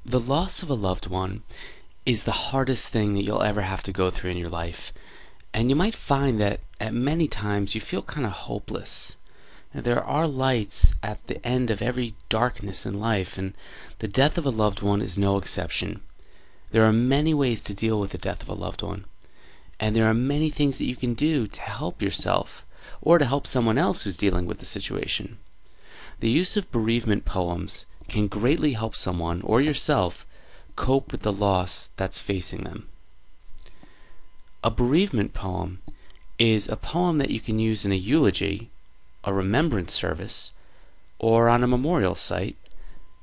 The loss of a loved one is the hardest thing that you'll ever have to go through in your life. And you might find that at many times you feel kind of hopeless. Now, there are lights at the end of every darkness in life, and the death of a loved one is no exception. There are many ways to deal with the death of a loved one, and there are many things that you can do to help yourself or to help someone else who's dealing with the situation. The use of bereavement poems can greatly help someone or yourself cope with the loss that's facing them. A bereavement poem is a poem that you can use in a eulogy, a remembrance service, or on a memorial site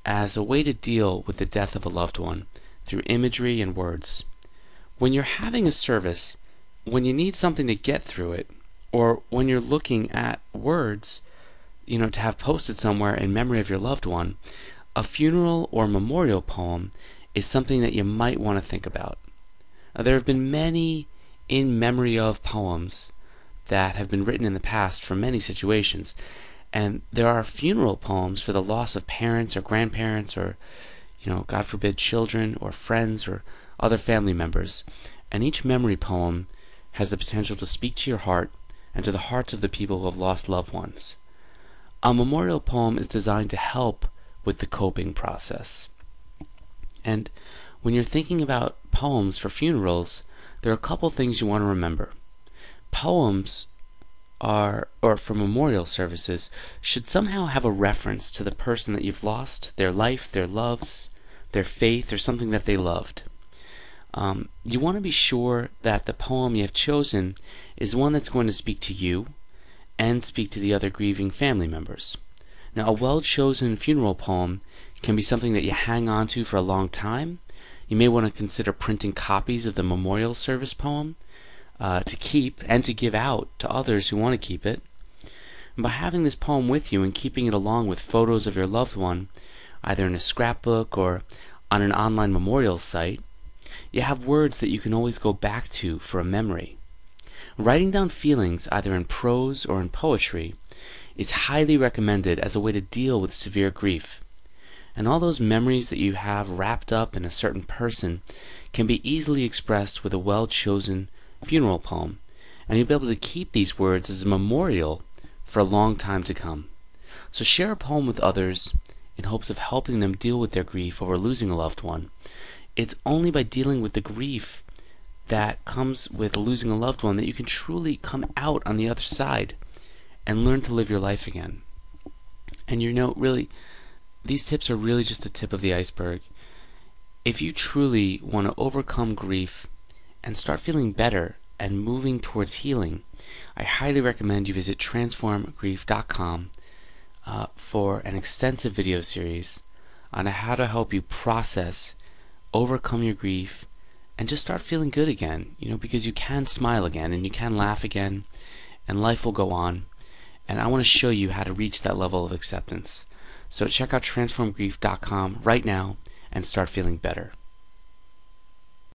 as a way to deal with the death of a loved one through imagery and words. When you're having a service, when you need something to get through it, or when you're looking at words, to have posted somewhere in memory of your loved one, a funeral or memorial poem is something that you might want to think about. There have been many in memory of poems that have been written in the past for many situations, and there are funeral poems for the loss of parents or grandparents or, God forbid, children or friends or other family members, and each memory poem has the potential to speak to your heart and to the hearts of the people who have lost loved ones. A memorial poem is designed to help with the coping process. And when you're thinking about poems for funerals, there are a couple things you want to remember. Poems or for memorial services, should somehow have a reference to the person that you've lost, their life, their loves, their faith, or something that they loved. You want to be sure that the poem you have chosen is one that's going to speak to you and speak to the other grieving family members. Now, a well-chosen funeral poem can be something that you hang on to for a long time. You may want to consider printing copies of the memorial service poem to keep and to give out to others who want to keep it. And by having this poem with you and keeping it along with photos of your loved one, either in a scrapbook or on an online memorial site, you have words that you can always go back to for a memory. Writing down feelings, either in prose or in poetry, is highly recommended as a way to deal with severe grief. And all those memories that you have wrapped up in a certain person can be easily expressed with a well-chosen funeral poem, and you'll be able to keep these words as a memorial for a long time to come. So share a poem with others in hopes of helping them deal with their grief over losing a loved one. It's only by dealing with the grief that comes with losing a loved one that you can truly come out on the other side and learn to live your life again. And really, these tips are really just the tip of the iceberg. If you truly want to overcome grief and start feeling better and moving towards healing, I highly recommend you visit transformgrief.com for an extensive video series on how to help you process, overcome your grief, and just start feeling good again, because you can smile again and you can laugh again and life will go on. And I want to show you how to reach that level of acceptance. So check out transformgrief.com right now and start feeling better.